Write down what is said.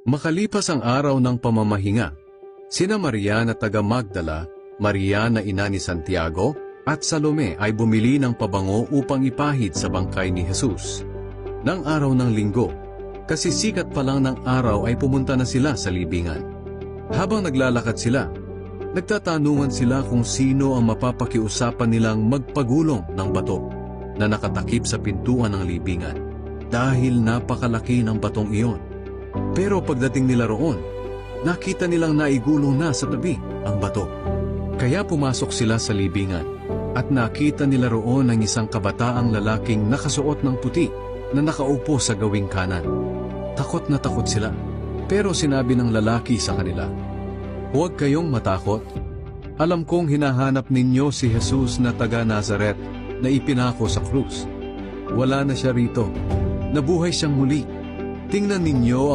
Makalipas ang araw ng pamamahinga, sina Maria na taga Magdala, Maria na ina ni Santiago, at Salome ay bumili ng pabango upang ipahid sa bangkay ni Jesus. Nang araw ng linggo, kasi sikat pa lang ng araw ay pumunta na sila sa libingan. Habang naglalakad sila, nagtatanungan sila kung sino ang mapapakiusapan nilang magpagulong ng bato na nakatakip sa pintuan ng libingan dahil napakalaki ng batong iyon. Pero pagdating nila roon, nakita nilang naigulong na sa tabi ang bato. Kaya pumasok sila sa libingan at nakita nila roon ang isang kabataang lalaking nakasuot ng puti na nakaupo sa gawing kanan. Takot na takot sila, pero sinabi ng lalaki sa kanila, "Huwag kayong matakot. Alam kong hinahanap ninyo si Jesus na taga Nazaret na ipinako sa krus. Wala na siya rito. Nabuhay siyang muli. Tingnan ninyo ang